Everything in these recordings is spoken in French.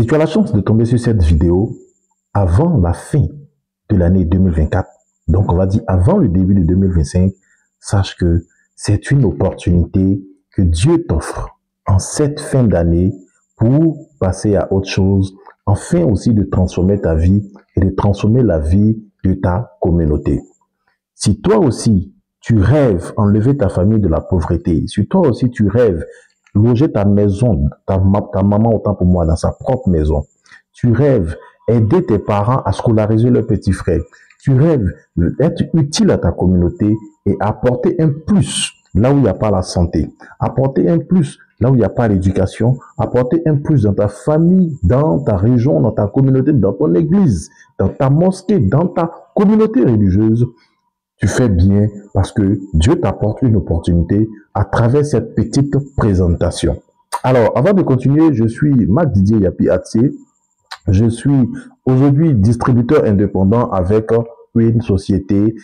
Si tu as la chance de tomber sur cette vidéo avant la fin de l'année 2024, donc on va dire avant le début de 2025, sache que c'est une opportunité que Dieu t'offre en cette fin d'année pour passer à autre chose, afin aussi de transformer ta vie et de transformer la vie de ta communauté. Si toi aussi, tu rêves enlever ta famille de la pauvreté, si toi aussi tu rêves loger ta maison, ta maman autant pour moi, dans sa propre maison, tu rêves aider tes parents à scolariser leurs petits frères, tu rêves être utile à ta communauté et apporter un plus là où il n'y a pas la santé, apporter un plus là où il n'y a pas l'éducation, apporter un plus dans ta famille, dans ta région, dans ta communauté, dans ton église, dans ta mosquée, dans ta communauté religieuse, tu fais bien parce que Dieu t'apporte une opportunité à travers cette petite présentation. Alors, avant de continuer, je suis Marc Didier Yapi Atsé. Je suis aujourd'hui distributeur indépendant avec une société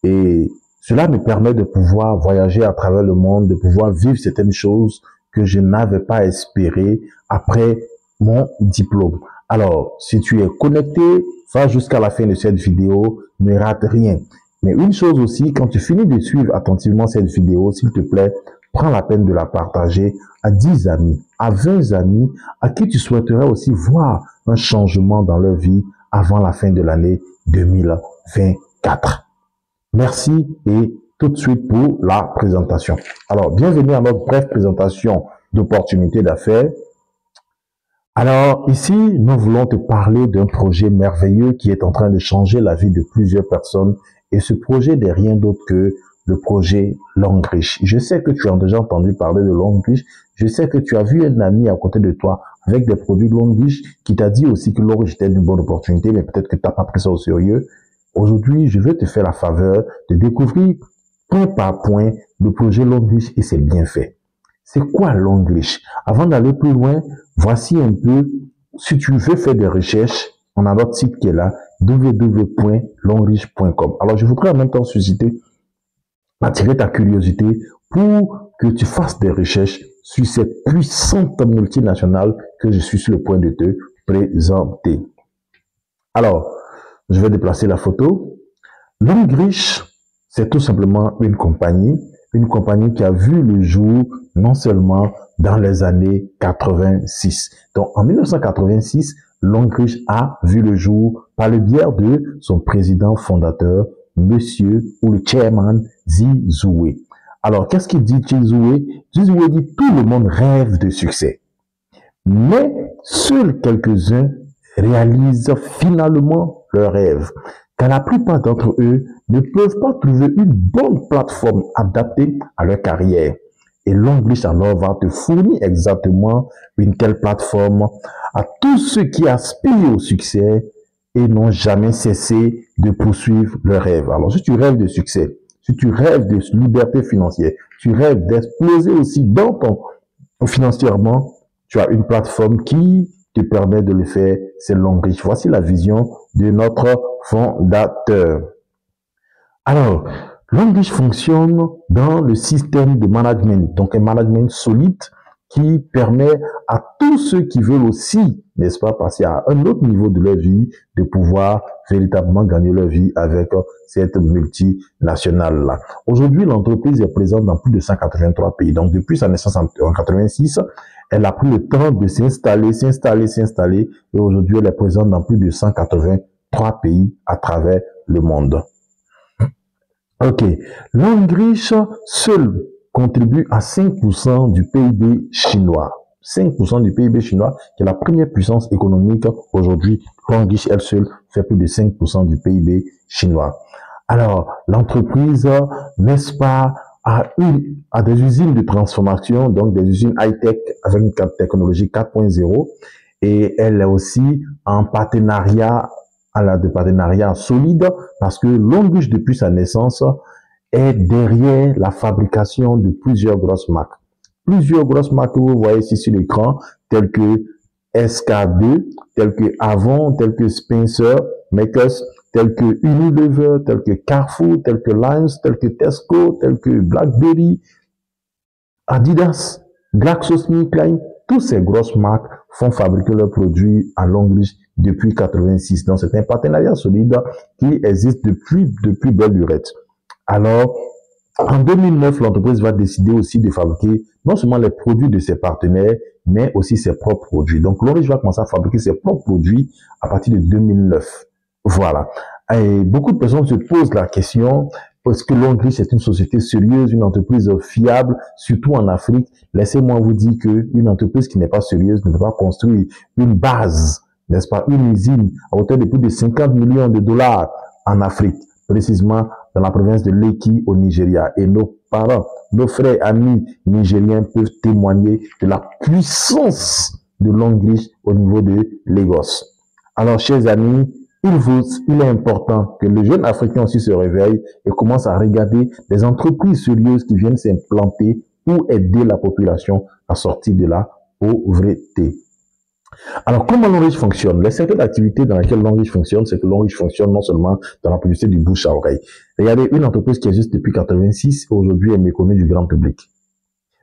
et cela me permet de pouvoir voyager à travers le monde, de pouvoir vivre certaines choses que je n'avais pas espérées après mon diplôme. Alors, si tu es connecté, va jusqu'à la fin de cette vidéo, ne rate rien. Mais une chose aussi, quand tu finis de suivre attentivement cette vidéo, s'il te plaît, prends la peine de la partager à 10 amis, à 20 amis, à qui tu souhaiterais aussi voir un changement dans leur vie avant la fin de l'année 2024. Merci et tout de suite pour la présentation. Alors, bienvenue à notre brève présentation d'opportunités d'affaires. Alors, ici, nous voulons te parler d'un projet merveilleux qui est en train de changer la vie de plusieurs personnes. Et ce projet n'est rien d'autre que le projet Longrich. Je sais que tu as déjà entendu parler de Longrich. Je sais que tu as vu un ami à côté de toi avec des produits Longrich qui t'a dit aussi que Longrich était une bonne opportunité, mais peut-être que tu n'as pas pris ça au sérieux. Aujourd'hui, je vais te faire la faveur de découvrir point par point le projet Longrich et c'est bien fait. C'est quoi Longrich? Avant d'aller plus loin, voici un peu, si tu veux faire des recherches, on a notre site qui est là, www.longrich.com. Alors, je voudrais en même temps susciter, attirer ta curiosité pour que tu fasses des recherches sur cette puissante multinationale que je suis sur le point de te présenter. Alors, je vais déplacer la photo. Longrich, c'est tout simplement une compagnie qui a vu le jour non seulement dans les années 86. Donc, en 1986, Longrich a vu le jour par le biais de son président fondateur, monsieur ou le chairman Ji Zhuwei. Alors, qu'est-ce qu'il dit Ji Zhuwei? Ji Zhuwei dit tout le monde rêve de succès, mais seuls quelques-uns réalisent finalement leurs rêves, car la plupart d'entre eux ne peuvent pas trouver une bonne plateforme adaptée à leur carrière. Et Longrich alors va te fournir exactement une telle plateforme à tous ceux qui aspirent au succès et n'ont jamais cessé de poursuivre leurs rêves. Alors, si tu rêves de succès, si tu rêves de liberté financière, tu rêves d'exploser aussi dans ton financièrement, tu as une plateforme qui te permet de le faire, c'est Longrich. Voici la vision de notre fondateur. Alors, Longrich fonctionne dans le système de management, donc un management solide qui permet à tous ceux qui veulent aussi, n'est-ce pas, passer à un autre niveau de leur vie, de pouvoir véritablement gagner leur vie avec cette multinationale-là. Aujourd'hui, l'entreprise est présente dans plus de 183 pays. Donc, depuis sa naissance en 86, elle a pris le temps de s'installer. Et aujourd'hui, elle est présente dans plus de 183 pays à travers le monde. Ok. Longrich seul contribue à 5% du PIB chinois. 5% du PIB chinois, qui est la première puissance économique aujourd'hui. Longrich, elle seule, fait plus de 5% du PIB chinois. Alors, l'entreprise, n'est-ce pas, a des usines de transformation, donc des usines high-tech avec une technologie 4.0. Et elle est aussi en partenariat, elle a des partenariats solides parce que Longrich, depuis sa naissance, est derrière la fabrication de plusieurs grosses marques. Plusieurs grosses marques que vous voyez ici sur l'écran, telles que SK2, telles que Avon, telles que Spencer, Makers, telles que Unilever, telles que Carrefour, telles que Lions, telles que Tesco, telles que BlackBerry, Adidas, GlaxoSmithKline, toutes ces grosses marques font fabriquer leurs produits à Longreach depuis 86. Donc, c'est un partenariat solide qui existe depuis belle lurette. Alors, en 2009, l'entreprise va décider aussi de fabriquer non seulement les produits de ses partenaires, mais aussi ses propres produits. Donc, Longreach va commencer à fabriquer ses propres produits à partir de 2009. Voilà. Et beaucoup de personnes se posent la question, est-ce que Longreach est une société sérieuse, une entreprise fiable, surtout en Afrique? Laissez-moi vous dire qu'une entreprise qui n'est pas sérieuse ne peut pas construire une base, n'est-ce pas, une usine à hauteur de plus de 50 millions de dollars en Afrique, précisément dans la province de Lekki au Nigeria. Et nos parents, nos frères, amis nigériens peuvent témoigner de la puissance de Longreach au niveau de Lagos. Alors, chers amis, il est important que le jeune Africain aussi se réveille et commence à regarder des entreprises sérieuses qui viennent s'implanter pour aider la population à sortir de la pauvreté. Alors, comment Longreach fonctionne? Les secteurs d'activité dans lesquels Longreach fonctionne, c'est que Longreach fonctionne non seulement dans la publicité du bouche à oreille. Regardez, une entreprise qui existe depuis 86, aujourd'hui est méconnue du grand public.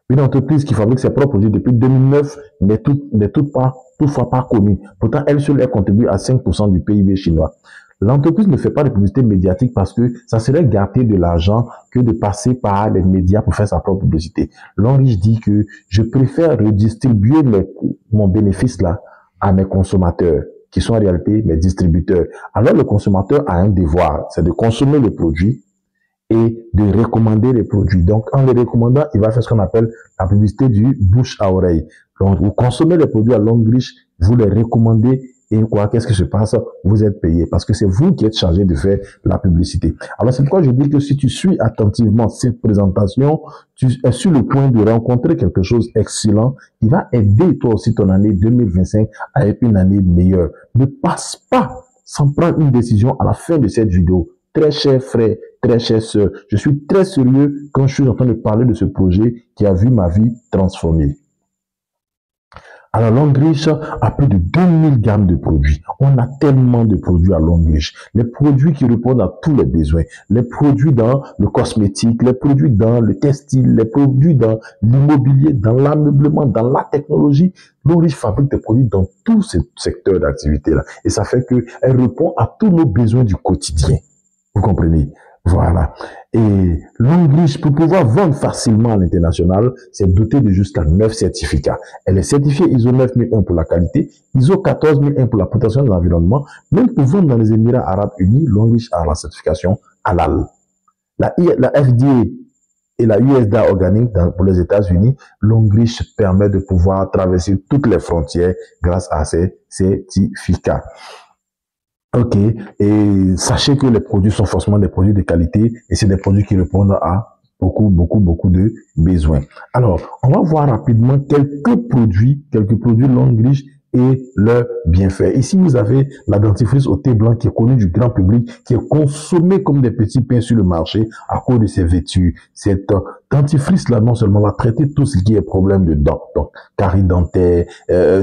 Une entreprise qui fabrique ses propres produits depuis 2009 n'est toutefois pas connue. Pourtant, elle seule, elle contribue à 5% du PIB chinois. L'entreprise ne fait pas de publicité médiatique parce que ça serait gâter de l'argent que de passer par les médias pour faire sa propre publicité. Longreach dit que je préfère redistribuer mon bénéfice là à mes consommateurs, qui sont en réalité mes distributeurs. Alors le consommateur a un devoir, c'est de consommer le produit et de recommander les produits. Donc, en les recommandant, il va faire ce qu'on appelle la publicité du bouche à oreille. Donc, vous consommez les produits à Longreach, vous les recommandez et quoi, qu'est-ce qui se passe? Vous êtes payé parce que c'est vous qui êtes chargé de faire la publicité. Alors, c'est pourquoi je dis que si tu suis attentivement cette présentation, tu es sur le point de rencontrer quelque chose d'excellent qui va aider toi aussi ton année 2025 à être une année meilleure. Ne passe pas sans prendre une décision à la fin de cette vidéo. Très chers frères, très chères sœurs, je suis très sérieux quand je suis en train de parler de ce projet qui a vu ma vie transformée. Alors, Longreach a plus de 2000 gammes de produits. On a tellement de produits à Longreach. Les produits qui répondent à tous les besoins. Les produits dans le cosmétique, les produits dans le textile, les produits dans l'immobilier, dans l'ameublement, dans la technologie. Longreach fabrique des produits dans tous ces secteurs d'activité-là. Et ça fait qu'elle répond à tous nos besoins du quotidien. Vous comprenez? Voilà. Et Longreach, pour pouvoir vendre facilement à l'international, c'est doté de jusqu'à 9 certificats. Elle est certifiée ISO 9001 pour la qualité, ISO 14001 pour la protection de l'environnement. Même pour vendre dans les Émirats Arabes Unis, Longreach a la certification halal. La FDA et la USDA organique pour les États-Unis, Longreach permet de pouvoir traverser toutes les frontières grâce à ces certificats. Ok, et sachez que les produits sont forcément des produits de qualité et c'est des produits qui répondent à beaucoup de besoins. Alors, on va voir rapidement quelques produits Longreach et leurs bienfaits. Ici, vous avez la dentifrice au thé blanc qui est connue du grand public, qui est consommée comme des petits pains sur le marché à cause de ses vertus. Cette dentifrice-là, non seulement va traiter tout ce qui est problème de dents, donc carie dentaire,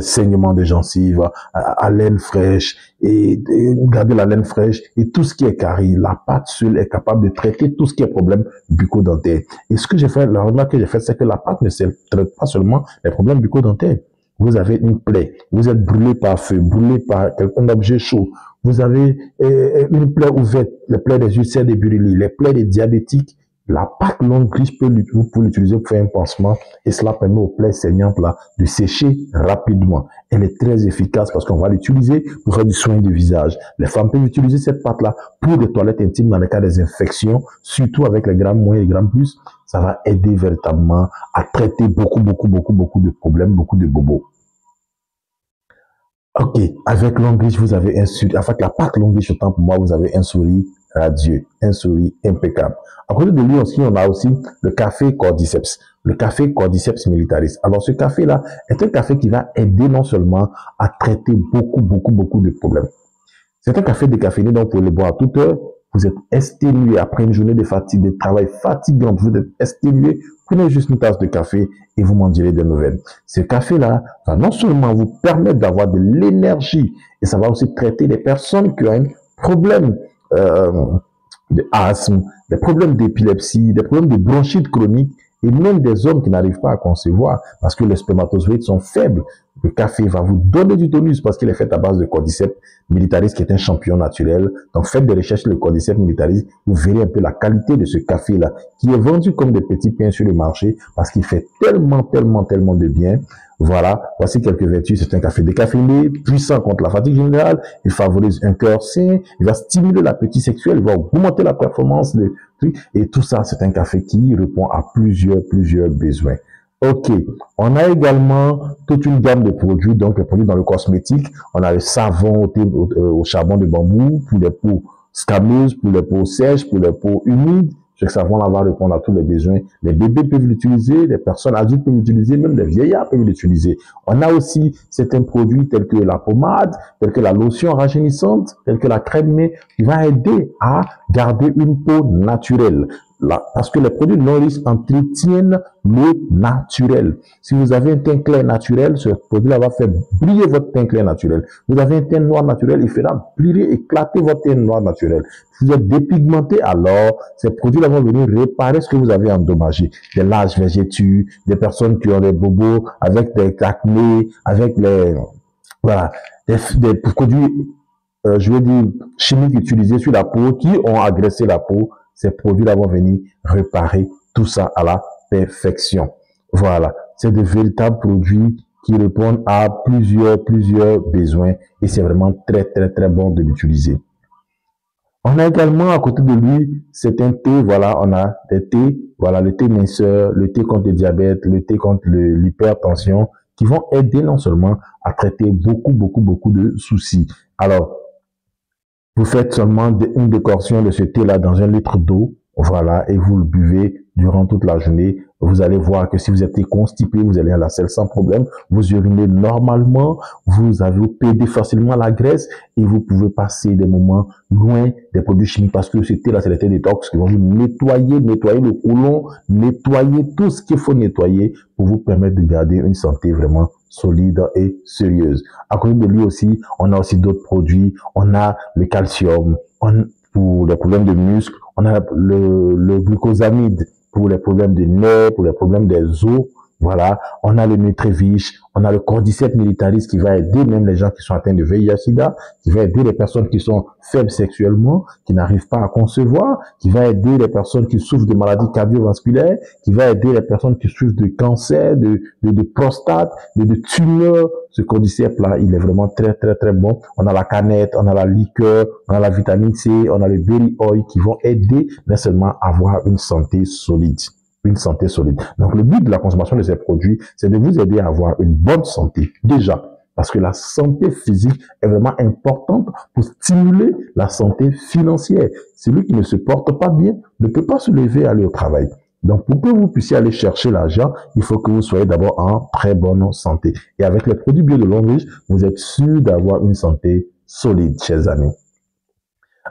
saignement de gencives, haleine fraîche, et garder la laine fraîche, et tout ce qui est carie. La pâte seule est capable de traiter tout ce qui est problème bucco-dentaire. Et ce que j'ai fait, la remarque que j'ai faite, c'est que la pâte ne traite pas seulement les problèmes bucco-dentaires. Vous avez une plaie, vous êtes brûlé par feu, brûlé par un objet chaud, vous avez une plaie ouverte, les plaies des ulcères des burili, les plaies des diabétiques, la pâte Longreach vous pouvez l'utiliser pour faire un pansement et cela permet aux plaies saignantes là de sécher rapidement. Elle est très efficace parce qu'on va l'utiliser pour faire du soin du visage. Les femmes peuvent utiliser cette pâte là pour des toilettes intimes dans le cas des infections, surtout avec les grammes moins et les grammes plus. Ça va aider véritablement à traiter beaucoup de problèmes, beaucoup de bobos. Ok, avec Longreach, vous avez un sourire. En fait, la pâte Longreach, autant pour moi, vous avez un sourire radieux, un sourire impeccable. À côté de lui aussi, on a aussi le café Cordyceps, le café Cordyceps militaris. Alors, ce café-là est un café qui va aider non seulement à traiter beaucoup de problèmes. C'est un café décaféiné, donc vous pouvez le boire à toute heure. Vous êtes exténué après une journée de fatigue, de travail fatigant, vous êtes exténué, prenez juste une tasse de café et vous m'en direz des nouvelles. Ce café-là va non seulement vous permettre d'avoir de l'énergie, et ça va aussi traiter les personnes qui ont un problème d'asthme, des problèmes d'épilepsie, des problèmes de bronchite chronique, et même des hommes qui n'arrivent pas à concevoir parce que les spermatozoïdes sont faibles. Le café va vous donner du tonus parce qu'il est fait à base de Cordyceps militaris qui est un champignon naturel. Donc faites des recherches sur le Cordyceps militaris, vous verrez un peu la qualité de ce café-là qui est vendu comme des petits pains sur le marché parce qu'il fait tellement de bien. Voilà, voici quelques vertus. C'est un café décaféiné, puissant contre la fatigue générale. Il favorise un cœur sain. Il va stimuler l'appétit sexuel. Il va augmenter la performance des trucs. Et tout ça, c'est un café qui répond à plusieurs besoins. Ok, on a également toute une gamme de produits, donc les produits dans le cosmétique. On a le savon au charbon de bambou pour les peaux scameuses, pour les peaux sèches, pour les peaux humides. Ce savon-là va répondre à tous les besoins. Les bébés peuvent l'utiliser, les personnes adultes peuvent l'utiliser, même les vieillards peuvent l'utiliser. On a aussi certains produits tels que la pommade, tels que la lotion rajeunissante, tels que la crème qui va aider à garder une peau naturelle. Là, parce que les produits non risques entretiennent le naturel. Si vous avez un teint clair naturel, ce produit-là va faire briller votre teint clair naturel. Vous avez un teint noir naturel, il fera briller, éclater votre teint noir naturel. Si vous êtes dépigmenté, alors ces produits-là vont venir réparer ce que vous avez endommagé. Des larges végétus, des personnes qui ont des bobos, avec des acné, avec des produits, je veux dire, chimiques utilisés sur la peau, qui ont agressé la peau. Ces produits-là vont venir réparer tout ça à la perfection. Voilà, c'est de véritables produits qui répondent à plusieurs besoins et c'est vraiment très bon de l'utiliser. On a également à côté de lui, c'est un thé, voilà, on a des thés, voilà, le thé minceur, le thé contre le diabète, le thé contre l'hypertension, qui vont aider non seulement à traiter beaucoup de soucis. Alors, vous faites seulement une décoction de ce thé-là dans 1 litre d'eau, voilà, et vous le buvez durant toute la journée. Vous allez voir que si vous êtes constipé, vous allez à la selle sans problème. Vous urinez normalement, vous pédez facilement la graisse et vous pouvez passer des moments loin des produits chimiques parce que ce thé-là, c'est les thés détox qui vont vous nettoyer le côlon, nettoyer tout ce qu'il faut nettoyer pour vous permettre de garder une santé vraiment solide et sérieuse. À côté de lui aussi, on a aussi d'autres produits. On a le calcium pour les problèmes de muscles. On a le glucosamide pour les problèmes des nerfs, pour les problèmes des os. Voilà, on a le Nutrivich, on a le Cordyceps militaris qui va aider même les gens qui sont atteints de VIH/SIDA, qui va aider les personnes qui sont faibles sexuellement, qui n'arrivent pas à concevoir, qui va aider les personnes qui souffrent de maladies cardiovasculaires, qui va aider les personnes qui souffrent de cancer, de prostate, de tumeurs. Ce Cordyceps-là, il est vraiment très bon. On a la canette, on a la liqueur, on a la vitamine C, on a le berry oil qui vont aider non seulement à avoir une santé solide. Donc, le but de la consommation de ces produits, c'est de vous aider à avoir une bonne santé, déjà, parce que la santé physique est vraiment importante pour stimuler la santé financière. Celui qui ne se porte pas bien ne peut pas se lever et aller au travail. Donc, pour que vous puissiez aller chercher l'argent, il faut que vous soyez d'abord en très bonne santé. Et avec les produits bio de Longrich, vous êtes sûr d'avoir une santé solide, chers amis.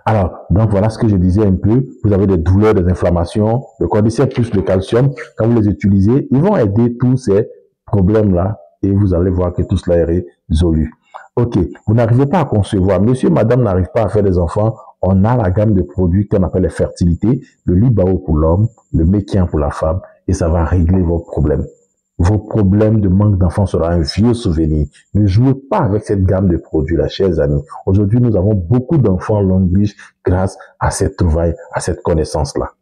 Alors, donc voilà ce que je disais un peu. Vous avez des douleurs, des inflammations, le cordyceps plus le calcium. Quand vous les utilisez, ils vont aider tous ces problèmes-là et vous allez voir que tout cela est résolu. Ok, vous n'arrivez pas à concevoir. Monsieur, madame n'arrive pas à faire des enfants. On a la gamme de produits qu'on appelle les fertilités, le Libao pour l'homme, le Mekian pour la femme et ça va régler vos problèmes. Vos problèmes de manque d'enfants sera un vieux souvenir. Ne jouez pas avec cette gamme de produits-là, chers amis. Aujourd'hui, nous avons beaucoup d'enfants Longrich grâce à cette trouvaille, à cette connaissance-là.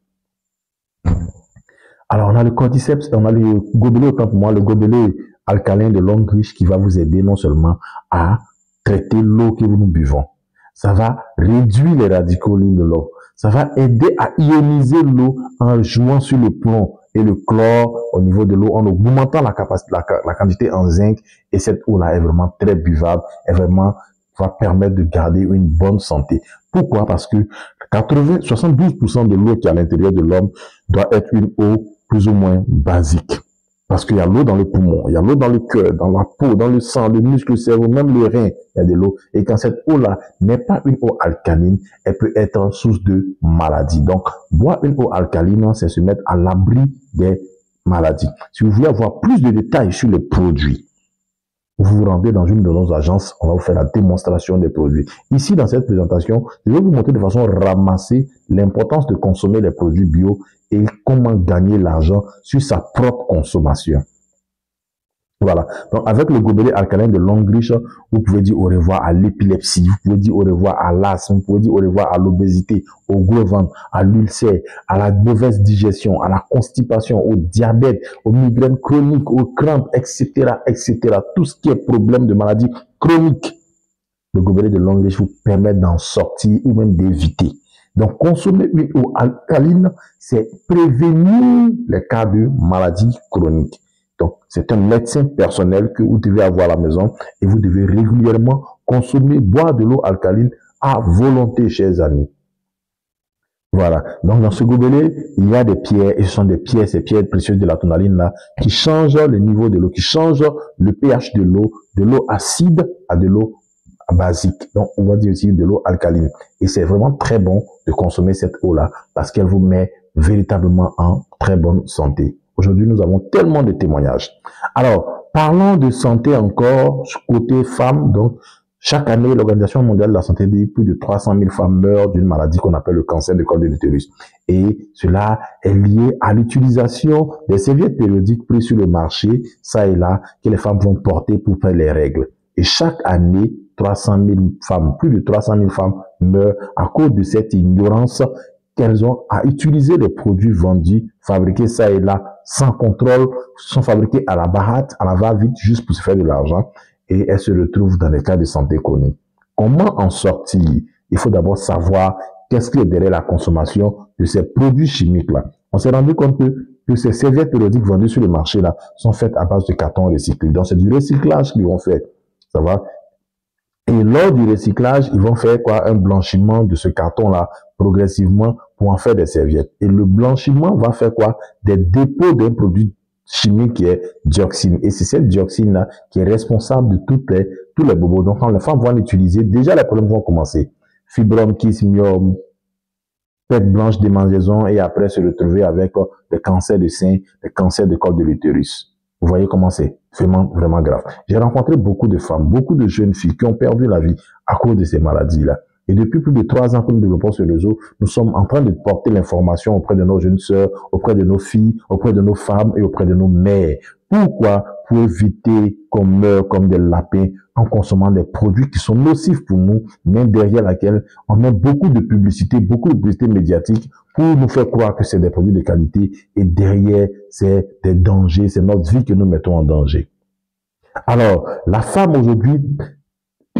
Alors, on a le cordyceps, on a le gobelet, autant pour moi, le gobelet alcalin de Longrich qui va vous aider non seulement à traiter l'eau que nous buvons. Ça va réduire les radicaux libres de l'eau. Ça va aider à ioniser l'eau en jouant sur le plomb et le chlore au niveau de l'eau, en augmentant la quantité en zinc. Et cette eau-là est vraiment très buvable, et vraiment va permettre de garder une bonne santé. Pourquoi? Parce que 72% de l'eau qui est à l'intérieur de l'homme doit être une eau plus ou moins basique. Parce qu'il y a l'eau dans le poumon, il y a l'eau dans le cœur, dans la peau, dans le sang, le muscle, le cerveau, même le rein, il y a de l'eau. Et quand cette eau-là n'est pas une eau alcaline, elle peut être source de maladie. Donc, boire une eau alcaline, c'est se mettre à l'abri des maladies. Si vous voulez avoir plus de détails sur les produits, vous vous rendez dans une de nos agences, on va vous faire la démonstration des produits. Ici, dans cette présentation, je vais vous montrer de façon ramassée l'importance de consommer les produits bio et comment gagner l'argent sur sa propre consommation. Voilà. Donc, avec le gobelet alcalin de Longreach, vous pouvez dire au revoir à l'épilepsie, vous pouvez dire au revoir à l'asthme, vous pouvez dire au revoir à l'obésité, au gros ventre, à l'ulcère, à la mauvaise digestion, à la constipation, au diabète, aux migraines chroniques, aux crampes, etc., etc. Tout ce qui est problème de maladie chronique. Le gobelet de Longreach vous permet d'en sortir ou même d'éviter. Donc, consommer une eau alcaline, c'est prévenir les cas de maladie chronique. Donc, c'est un médecin personnel que vous devez avoir à la maison et vous devez régulièrement consommer, boire de l'eau alcaline à volonté, chers amis. Voilà. Donc, dans ce gobelet, il y a des pierres, et ce sont des pierres, ces pierres précieuses de la tourmaline là, qui changent le niveau de l'eau, qui changent le pH de l'eau acide à de l'eau basique. Donc, on va dire aussi de l'eau alcaline. Et c'est vraiment très bon de consommer cette eau-là parce qu'elle vous met véritablement en très bonne santé. Aujourd'hui, nous avons tellement de témoignages. Alors, parlons de santé encore, côté femmes. Donc, chaque année, l'Organisation mondiale de la santé dit que plus de 300 000 femmes meurent d'une maladie qu'on appelle le cancer du col de l'utérus. Et cela est lié à l'utilisation des serviettes périodiques prises sur le marché, ça et là, que les femmes vont porter pour faire les règles. Et chaque année, 300 000 femmes, plus de 300 000 femmes meurent à cause de cette ignorance qu'elles ont à utiliser les produits vendus, fabriqués ça et là, sans contrôle, sont fabriqués à la baratte, à la va-vite, juste pour se faire de l'argent, et elles se retrouvent dans des cas de santé chronique. Comment en sortir? Il faut d'abord savoir qu'est-ce qui est derrière la consommation de ces produits chimiques-là. On s'est rendu compte que ces serviettes périodiques vendues sur le marché-là sont faites à base de carton recyclé. Donc, c'est du recyclage qu'ils vont faire. Ça va? Et lors du recyclage, ils vont faire quoi? Un blanchiment de ce carton-là progressivement pour en faire des serviettes. Et le blanchiment va faire quoi? Des dépôts d'un produit chimique qui est dioxine. Et c'est cette dioxine-là qui est responsable de tous les bobos. Donc, quand les femmes vont l'utiliser, déjà les problèmes vont commencer. Fibrome, kyste, myome, tête blanche, démangeaison, et après se retrouver avec des cancers de sein, des cancers de col de l'utérus. Vous voyez comment c'est vraiment, vraiment grave. J'ai rencontré beaucoup de femmes, beaucoup de jeunes filles qui ont perdu la vie à cause de ces maladies-là. Et depuis plus de 3 ans que nous développons ce réseau, nous sommes en train de porter l'information auprès de nos jeunes sœurs, auprès de nos filles, auprès de nos femmes et auprès de nos mères. Pourquoi? Pour éviter qu'on meure comme des lapins en consommant des produits qui sont nocifs pour nous, mais derrière laquelle on met beaucoup de publicité médiatique pour nous faire croire que c'est des produits de qualité et derrière, c'est des dangers, c'est notre vie que nous mettons en danger. Alors, la femme aujourd'hui,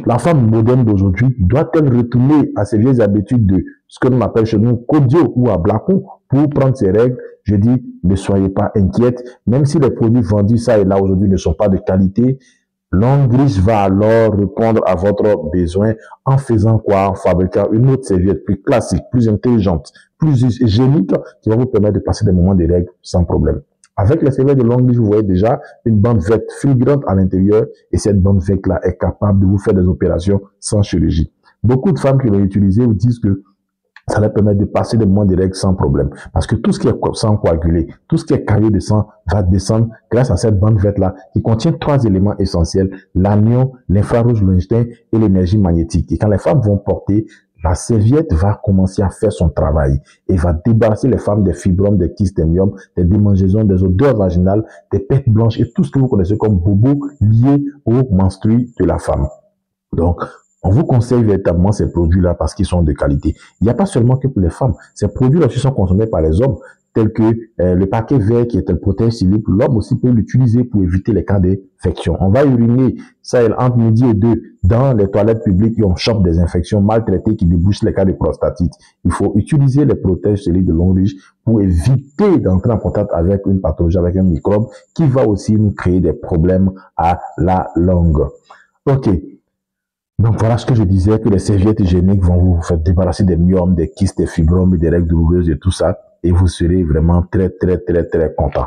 la femme moderne d'aujourd'hui, doit-elle retourner à ses vieilles habitudes de ce que l'on appelle chez nous Kodio ou à Blacon pour prendre ses règles? Je dis, ne soyez pas inquiètes, même si les produits vendus ça et là aujourd'hui ne sont pas de qualité, Longreach va alors répondre à votre besoin en faisant quoi? En fabriquant une autre serviette plus classique, plus intelligente, plus hygiénique, qui va vous permettre de passer des moments de règles sans problème. Avec les serviettes de Longreach, vous voyez déjà une bande verte fulgurante à l'intérieur et cette bande verte-là est capable de vous faire des opérations sans chirurgie. Beaucoup de femmes qui l'ont utilisé vous disent que ça leur permet de passer des moments de règles sans problème. Parce que tout ce qui est sang coagulé, tout ce qui est caillot de sang va descendre grâce à cette bande verte-là qui contient 3 éléments essentiels, l'anion, l'infrarouge lointain et l'énergie magnétique. Et quand les femmes vont porter, la serviette va commencer à faire son travail et va débarrasser les femmes des fibromes, des kystes, des myomes, des démangeaisons, des odeurs vaginales, des pertes blanches et tout ce que vous connaissez comme bobo lié au menstrues de la femme. Donc, on vous conseille véritablement ces produits-là parce qu'ils sont de qualité. Il n'y a pas seulement que pour les femmes. Ces produits-là aussi sont consommés par les hommes, tels que le paquet vert qui est un protège cilibre. L'homme aussi peut l'utiliser pour éviter les cas d'infection. On va uriner ça entre midi et 2 dans les toilettes publiques et on chope des infections maltraitées qui débouchent les cas de prostatite. Il faut utiliser les protèges cilibre de Longreach pour éviter d'entrer en contact avec une pathologie, avec un microbe qui va aussi nous créer des problèmes à la longue. Ok. Donc voilà ce que je disais, que les serviettes hygiéniques vont vous faire débarrasser des myomes, des kystes, des fibromes, des règles douloureuses et tout ça. Et vous serez vraiment très content.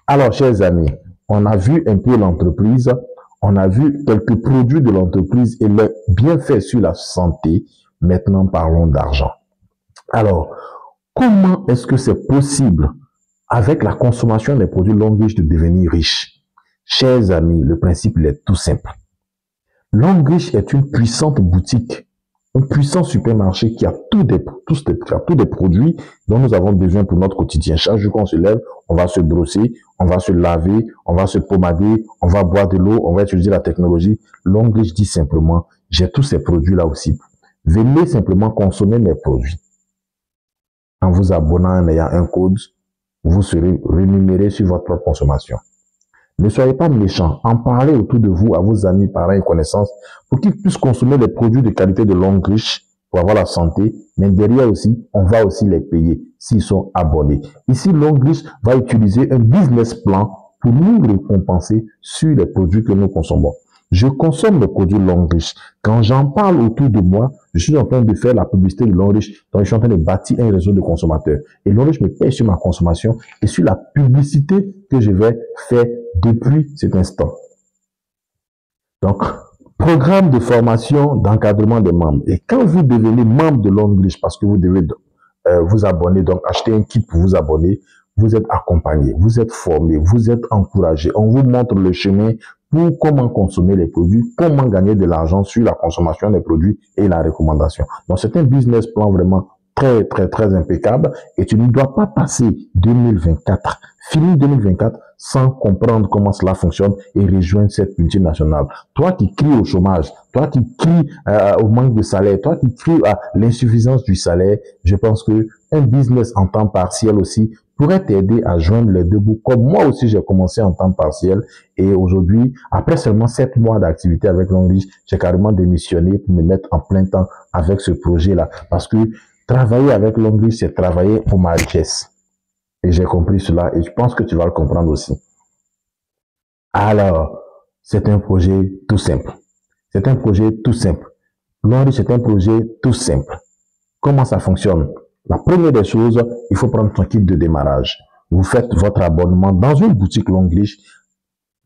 Alors, chers amis, on a vu un peu l'entreprise, on a vu quelques produits de l'entreprise et leurs bienfaits sur la santé. Maintenant, parlons d'argent. Alors, comment est-ce que c'est possible, avec la consommation des produits Longreach, de devenir riche? Chers amis, le principe il est tout simple. Longreach est une puissante boutique un puissant supermarché qui a tous des produits dont nous avons besoin pour notre quotidien. Chaque jour qu'on se lève, on va se brosser, on va se laver, on va se pommader, on va boire de l'eau, on va utiliser la technologie. Longrich dit simplement, j'ai tous ces produits-là aussi. Venez simplement consommer mes produits. En vous abonnant, en ayant un code, vous serez rémunéré sur votre propre consommation. Ne soyez pas méchants. En parlez autour de vous, à vos amis, parents et connaissances, pour qu'ils puissent consommer les produits de qualité de Longrich pour avoir la santé. Mais derrière aussi, on va aussi les payer s'ils sont abonnés. Ici, Longrich va utiliser un business plan pour nous récompenser sur les produits que nous consommons. Je consomme les produits Longrich. Quand j'en parle autour de moi, je suis en train de faire la publicité de Longrich. Donc, je suis en train de bâtir un réseau de consommateurs. Et Longrich me paye sur ma consommation et sur la publicité que je vais faire depuis cet instant. Donc, programme de formation d'encadrement des membres. Et quand vous devenez membre de Longrich, parce que vous devez vous abonner, donc acheter un kit pour vous abonner, vous êtes accompagné, vous êtes formé, vous êtes encouragé. On vous montre le chemin pour comment consommer les produits, comment gagner de l'argent sur la consommation des produits et la recommandation. Donc, c'est un business plan vraiment très impeccable et tu ne dois pas passer 2024, finir 2024 sans comprendre comment cela fonctionne et rejoindre cette multinationale. Toi qui cries au chômage, toi qui cries au manque de salaire, toi qui cries à l'insuffisance du salaire, je pense que un business en temps partiel aussi pourrait t'aider à joindre les deux bouts. Comme moi aussi, j'ai commencé en temps partiel et aujourd'hui, après seulement 7 mois d'activité avec Longrich, j'ai carrément démissionné pour me mettre en plein temps avec ce projet-là. Parce que travailler avec Longrich, c'est travailler pour ma richesse. Et j'ai compris cela et je pense que tu vas le comprendre aussi. Alors, c'est un projet tout simple. C'est un projet tout simple. Longrich, c'est un projet tout simple. Comment ça fonctionne? La première des choses, il faut prendre ton kit de démarrage. Vous faites votre abonnement dans une boutique Longrich.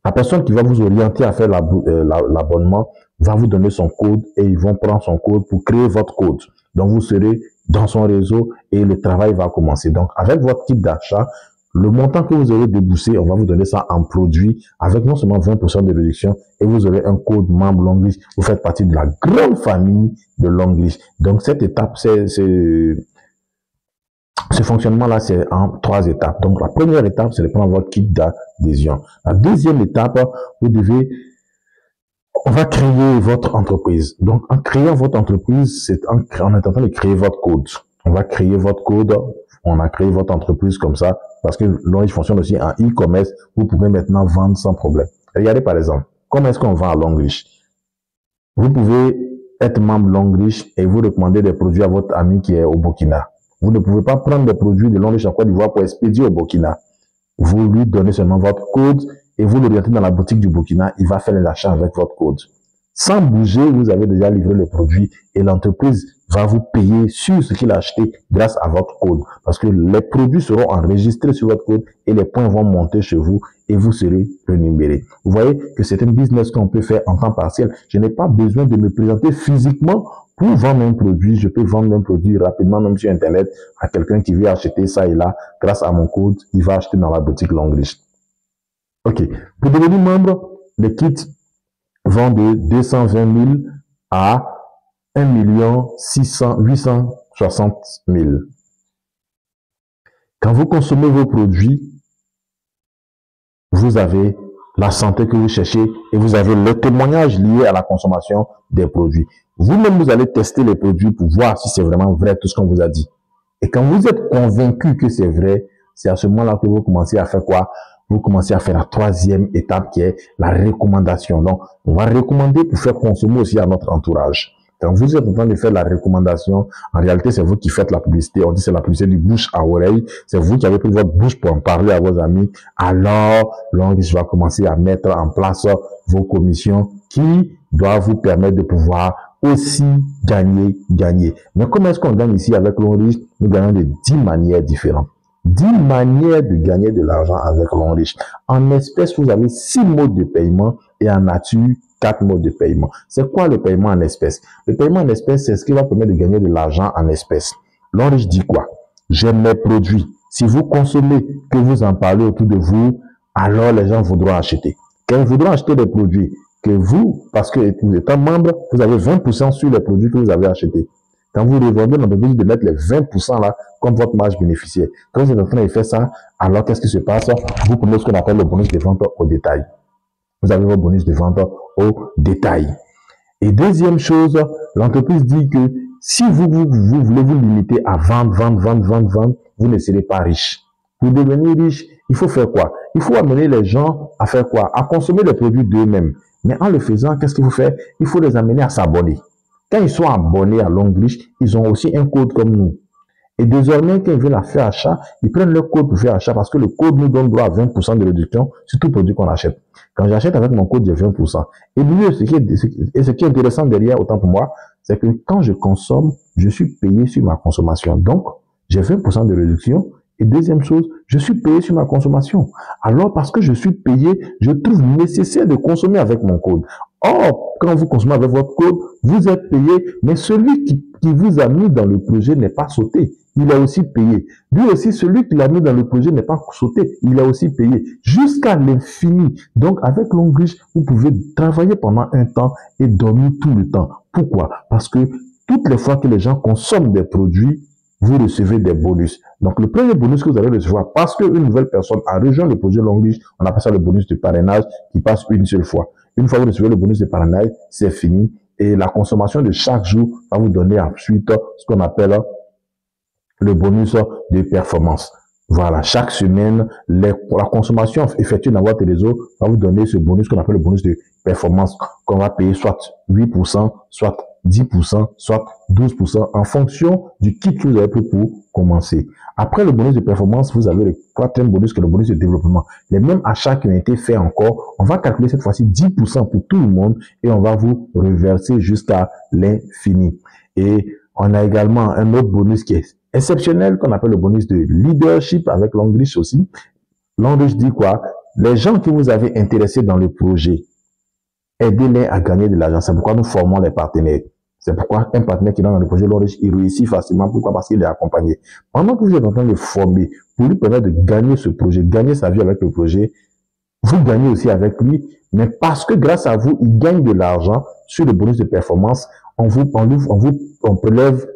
La personne qui va vous orienter à faire l'abonnement va vous donner son code et ils vont prendre son code pour créer votre code. Donc, vous serez dans son réseau et le travail va commencer. Donc, avec votre kit d'achat, le montant que vous aurez déboursé, on va vous donner ça en produit avec non seulement 20% de réduction et vous aurez un code membre Longrich. Vous faites partie de la grande famille de Longrich. Donc, cette étape, ce fonctionnement-là, c'est en 3 étapes. Donc, la première étape, c'est de prendre votre kit d'adhésion. La deuxième étape, on va créer votre entreprise. Donc, en créant votre entreprise, on est en train de créer votre code. On va créer votre code. On a créé votre entreprise comme ça parce que Longrich fonctionne aussi en e-commerce. Vous pouvez maintenant vendre sans problème. Regardez par exemple, comment est-ce qu'on vend à Longrich? Vous pouvez être membre Longrich et vous recommander des produits à votre ami qui est au Burkina. Vous ne pouvez pas prendre des produits de Longrich en Côte d'Ivoire pour expédier au Burkina. Vous lui donnez seulement votre code et vous l'orientez dans la boutique du Burkina. Il va faire les achats avec votre code. Sans bouger, vous avez déjà livré le produit et l'entreprise va vous payer sur ce qu'il a acheté grâce à votre code. Parce que les produits seront enregistrés sur votre code et les points vont monter chez vous et vous serez rémunéré. Vous voyez que c'est un business qu'on peut faire en temps partiel. Je n'ai pas besoin de me présenter physiquement pour vendre un produit. Je peux vendre un produit rapidement, même sur Internet, à quelqu'un qui veut acheter ça et là. Grâce à mon code, il va acheter dans la boutique Longrich. OK. Pour devenir membre, les kits vont de 220 000 à 1 860 000. Quand vous consommez vos produits, vous avez la santé que vous cherchez et vous avez le témoignage lié à la consommation des produits. Vous-même, vous allez tester les produits pour voir si c'est vraiment vrai tout ce qu'on vous a dit. Et quand vous êtes convaincu que c'est vrai, c'est à ce moment-là que vous commencez à faire quoi? Vous commencez à faire la 3e étape qui est la recommandation. Donc, on va recommander pour faire consommer aussi à notre entourage. Quand vous êtes en train de faire la recommandation, en réalité, c'est vous qui faites la publicité. On dit c'est la publicité du bouche à oreille. C'est vous qui avez pris votre bouche pour en parler à vos amis. Alors, Longrich va commencer à mettre en place vos commissions qui doivent vous permettre de pouvoir aussi gagner. Mais comment est-ce qu'on gagne ici avec Longrich? Nous gagnons de 10 manières différentes. 10 manières de gagner de l'argent avec Longrich. En espèces, vous avez 6 modes de paiement et en nature, 4 modes de paiement. C'est quoi le paiement en espèces? Le paiement en espèces, c'est ce qui va permettre de gagner de l'argent en espèces. Longrich dit quoi? J'aime mes produits. Si vous consommez, que vous en parlez autour de vous, alors les gens voudront acheter. Quand ils voudront acheter des produits, que vous, parce que vous êtes un membre, vous avez 20% sur les produits que vous avez achetés. Quand vous revendez, l'entreprise de mettre les 20% là comme votre marge bénéficiaire. Quand vous êtes en train de faire ça, alors qu'est-ce qui se passe? Vous prenez ce qu'on appelle le bonus de vente au détail. Vous avez votre bonus de vente au détail. Et deuxième chose, l'entreprise dit que si vous voulez vous limiter à vendre, vous ne serez pas riche. Pour devenir riche, il faut faire quoi? Il faut amener les gens à faire quoi? À consommer les produits d'eux-mêmes. Mais en le faisant, qu'est-ce qu'il faut faire? Il faut les amener à s'abonner. Quand ils sont abonnés à Longrich, ils ont aussi un code comme nous. Et désormais, quand ils veulent faire achat, ils prennent leur code pour faire achat parce que le code nous donne droit à 20% de réduction sur tout produit qu'on achète. Quand j'achète avec mon code, j'ai 20%. Et mieux, ce qui est intéressant derrière, autant pour moi, c'est que quand je consomme, je suis payé sur ma consommation. Donc, j'ai 20% de réduction. Et deuxième chose, je suis payé sur ma consommation. Alors, parce que je suis payé, je trouve nécessaire de consommer avec mon code. Or, quand vous consommez avec votre code, vous êtes payé, mais celui qui vous a mis dans le projet n'est pas sauté. Il a aussi payé. Lui aussi, celui qui l'a mis dans le projet n'est pas sauté. Il a aussi payé. Jusqu'à l'infini. Donc, avec Longrich, vous pouvez travailler pendant un temps et dormir tout le temps. Pourquoi? Parce que toutes les fois que les gens consomment des produits, vous recevez des bonus. Donc, le premier bonus que vous allez recevoir, parce qu'une nouvelle personne a rejoint le projet Longrich, on appelle ça le bonus de parrainage qui passe une seule fois. Une fois que vous recevez le bonus de parrainage, c'est fini. Et la consommation de chaque jour va vous donner ensuite ce qu'on appelle le bonus de performance. Voilà, chaque semaine, la consommation effectuée dans votre réseau va vous donner ce bonus qu'on appelle le bonus de performance, qu'on va payer soit 8%, soit 10%, soit 12% en fonction du kit que vous avez pris pour commencer. Après le bonus de performance, vous avez le quatrième bonus qui est le bonus de développement. Les mêmes achats qui ont été faits encore, on va calculer cette fois-ci 10% pour tout le monde et on va vous reverser jusqu'à l'infini. Et on a également un autre bonus qui est exceptionnel qu'on appelle le bonus de leadership avec Longrich aussi. Longrich dit quoi? Les gens que vous avez intéressés dans le projet, aidez-les à gagner de l'argent. C'est pourquoi nous formons les partenaires. C'est pourquoi un partenaire qui est dans le projet Longrich, il réussit facilement. Pourquoi? Parce qu'il est accompagné. Pendant que vous êtes en train de former, pour lui permettre de gagner ce projet, gagner sa vie avec le projet, vous gagnez aussi avec lui, mais parce que grâce à vous, il gagne de l'argent sur le bonus de performance, on prélève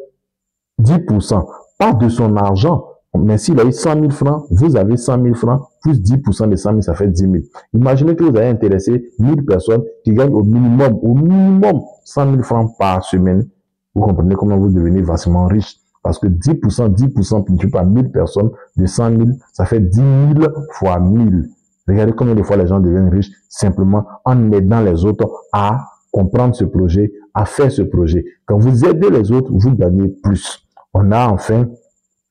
10%, pas de son argent, mais s'il a eu 100 000 francs, vous avez 100 000 francs, plus 10% de 100 000, ça fait 10 000. Imaginez que vous avez intéressé 1000 personnes qui gagnent au minimum 100 000 francs par semaine. Vous comprenez comment vous devenez facilement riche. Parce que 10% multiplié par 1000 personnes de 100 000, ça fait 10 000 fois 1000. Regardez combien de fois les gens deviennent riches simplement en aidant les autres à comprendre ce projet, à faire ce projet. Quand vous aidez les autres, vous gagnez plus. On a enfin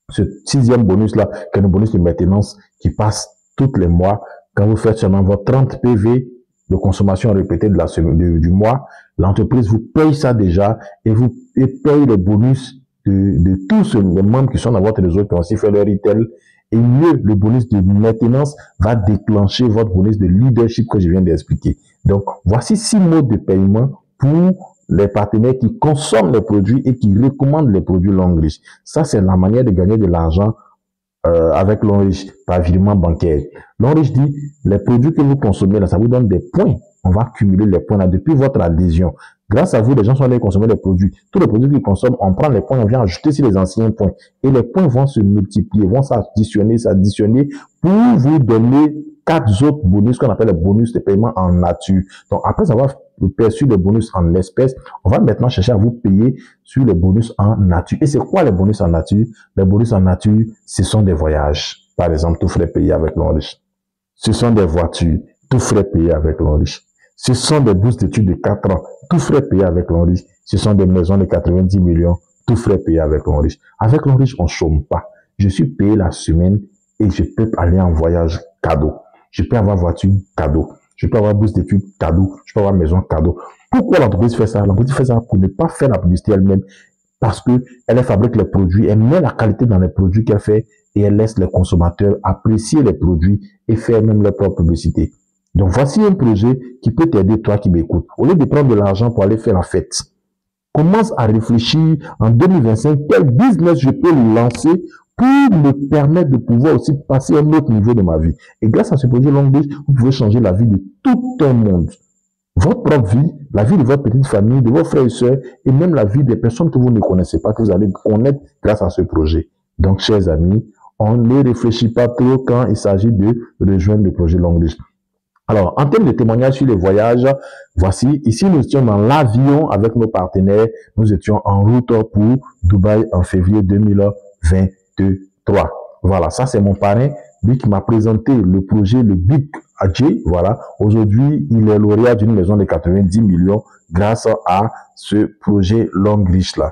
ce sixième bonus-là, qui est le bonus de maintenance qui passe tous les mois. Quand vous faites seulement votre 30 PV de consommation répétée de la semaine, du mois, l'entreprise vous paye ça déjà et vous paye le bonus de tous les membres qui sont dans votre réseau qui ont aussi fait leur retail. Et mieux, le bonus de maintenance va déclencher votre bonus de leadership que je viens d'expliquer. Donc, voici 6 modes de paiement pour les partenaires qui consomment les produits et qui recommandent les produits Longrich. Ça, c'est la manière de gagner de l'argent avec Longrich par virement bancaire. Longrich dit, les produits que vous consommez là, ça vous donne des points. On va cumuler les points là depuis votre adhésion. Grâce à vous, les gens sont allés consommer les produits. Tous les produits qu'ils consomment, on prend les points, on vient ajouter sur les anciens points. Et les points vont se multiplier, vont s'additionner pour vous donner 4 autres bonus qu'on appelle les bonus de paiement en nature. Donc, après avoir perçu le bonus en espèces, on va maintenant chercher à vous payer sur les bonus en nature. Et c'est quoi les bonus en nature? Les bonus en nature, ce sont des voyages. Par exemple, tout frais payé avec Longrich. Ce sont des voitures, tout frais payé avec Longrich. Ce sont des bourses d'études de 4 ans, tout frais payé avec Longrich. Ce sont des maisons de 90 millions, tout frais payé avec Longrich. Avec Longrich, on ne chôme pas. Je suis payé la semaine et je peux aller en voyage cadeau. Je peux avoir voiture cadeau. Je peux avoir bourse d'études cadeau. Je peux avoir maison cadeau. Pourquoi l'entreprise fait ça? L'entreprise fait ça pour ne pas faire la publicité elle-même. Parce que elle fabrique les produits, elle met la qualité dans les produits qu'elle fait et elle laisse les consommateurs apprécier les produits et faire même leur propre publicité. Donc, voici un projet qui peut t'aider, toi qui m'écoutes. Au lieu de prendre de l'argent pour aller faire la fête, commence à réfléchir en 2025, quel business je peux lancer pour me permettre de pouvoir aussi passer à un autre niveau de ma vie. Et grâce à ce projet Longrich, vous pouvez changer la vie de tout un monde. votre propre vie, la vie de votre petite famille, de vos frères et sœurs, et même la vie des personnes que vous ne connaissez pas, que vous allez connaître grâce à ce projet. Donc, chers amis, on ne réfléchit pas trop quand il s'agit de rejoindre le projet Longlish. Alors, en termes de témoignages sur les voyages, voici, ici nous étions dans l'avion avec nos partenaires, nous étions en route pour Dubaï en février 2023. Voilà, ça c'est mon parrain, lui qui m'a présenté le projet, le Big Adjé, voilà. Aujourd'hui, il est lauréat d'une maison de 90 millions grâce à ce projet Longlish là.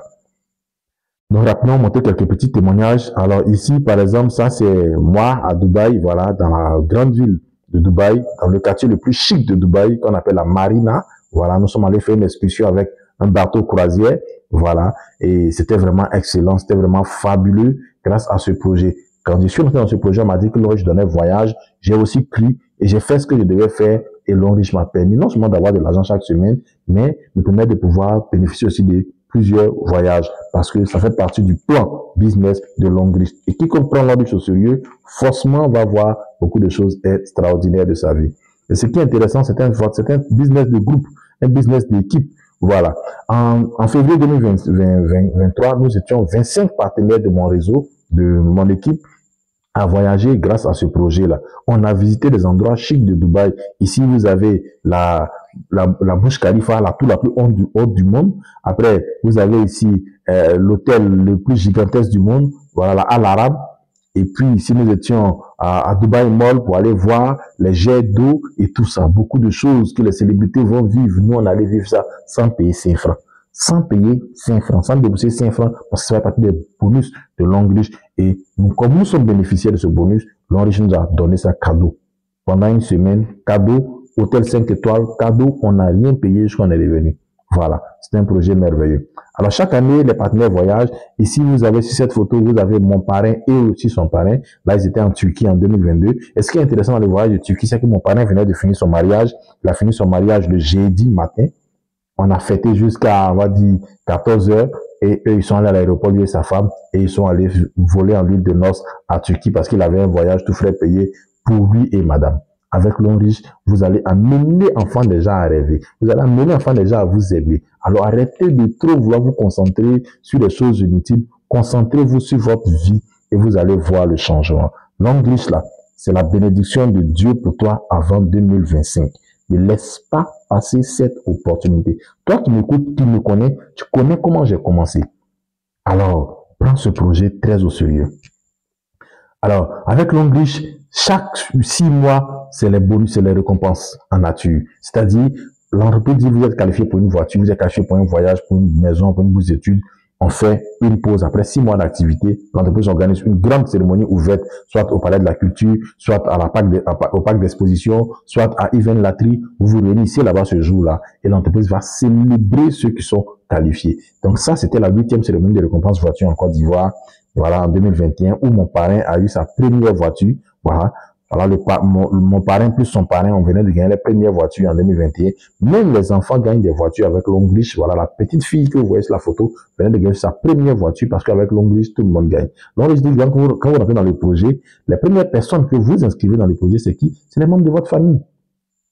Donc, rapidement, montrer quelques petits témoignages. Alors, ici, par exemple, ça, c'est moi à Dubaï, voilà, dans la grande ville de Dubaï, dans le quartier le plus chic de Dubaï, qu'on appelle la Marina. Voilà, nous sommes allés faire une excursion avec un bateau croisière. Voilà, et c'était vraiment excellent, c'était vraiment fabuleux grâce à ce projet. Quand je suis rentré dans ce projet, on m'a dit que je donnais voyage. J'ai aussi cru et j'ai fait ce que je devais faire. Et Longlish m'a permis non seulement d'avoir de l'argent chaque semaine, mais me permet de pouvoir bénéficier aussi de plusieurs voyages parce que ça fait partie du plan business de Longlish. Et quiconque prend Longlish au sérieux, forcément va voir beaucoup de choses extraordinaires de sa vie. Et ce qui est intéressant, c'est un business de groupe, un business d'équipe. Voilà. En février 2023, nous étions 25 partenaires de mon réseau, de mon équipe, à voyager grâce à ce projet-là. On a visité des endroits chics de Dubaï. Ici, vous avez la Burj Khalifa, la tour la plus haute du monde. Après, vous avez ici l'hôtel le plus gigantesque du monde, voilà, la Al Arab. Et puis ici, nous étions à Dubaï Mall pour aller voir les jets d'eau et tout ça. Beaucoup de choses que les célébrités vont vivre. Nous, on allait vivre ça sans payer 5 francs. Sans payer 5 francs, sans débourser 5 francs, parce que ça fait partie des bonus de Longlish. Et nous, comme nous sommes bénéficiaires de ce bonus, Longlish nous a donné ça cadeau. Pendant une semaine, cadeau, hôtel 5 étoiles, cadeau, on n'a rien payé jusqu'à on est revenu. Voilà, c'est un projet merveilleux. Alors, chaque année, les partenaires voyagent. Ici, vous avez sur cette photo, vous avez mon parrain et aussi son parrain. Là, ils étaient en Turquie en 2022. Et ce qui est intéressant dans le voyage de Turquie, c'est que mon parrain venait de finir son mariage. Il a fini son mariage le jeudi matin. On a fêté jusqu'à, on va dire, 14 heures. Et eux, ils sont allés à l'aéroport, lui et sa femme. Et ils sont allés voler en l'île de noces à Turquie parce qu'il avait un voyage tout frais payé pour lui et madame. Avec Longlish, vous allez amener enfants déjà à rêver. Vous allez amener enfants déjà à vous aimer. Alors arrêtez de trop vouloir vous concentrer sur les choses inutiles. Concentrez-vous sur votre vie et vous allez voir le changement. Longlish, là, c'est la bénédiction de Dieu pour toi avant 2025. Ne laisse pas passer cette opportunité. Toi qui m'écoutes, qui me connais, tu connais comment j'ai commencé. Alors, prends ce projet très au sérieux. Alors, avec Longlish, chaque 6 mois, c'est les bonus, c'est les récompenses en nature. C'est-à-dire, l'entreprise dit vous êtes qualifié pour une voiture, vous êtes qualifié pour un voyage, pour une maison, pour une bourse d'études. On fait une pause. Après 6 mois d'activité, l'entreprise organise une grande cérémonie ouverte, soit au Palais de la Culture, soit au parc d'exposition, soit à Even Latry. Vous vous réunissez là-bas ce jour-là et l'entreprise va célébrer ceux qui sont qualifiés. Donc ça, c'était la 8e cérémonie de récompense voiture en Côte d'Ivoire. Voilà, en 2021, où mon parrain a eu sa première voiture. Voilà. Alors, mon parrain plus son parrain, on venait de gagner les premières voitures en 2021. Même les enfants gagnent des voitures avec Longlish. Voilà, la petite fille que vous voyez sur la photo venait de gagner sa première voiture parce qu'avec Longlish, tout le monde gagne. Longlish dit, quand vous rentrez dans le projet, les premières personnes que vous inscrivez dans le projet, c'est qui? C'est les membres de votre famille.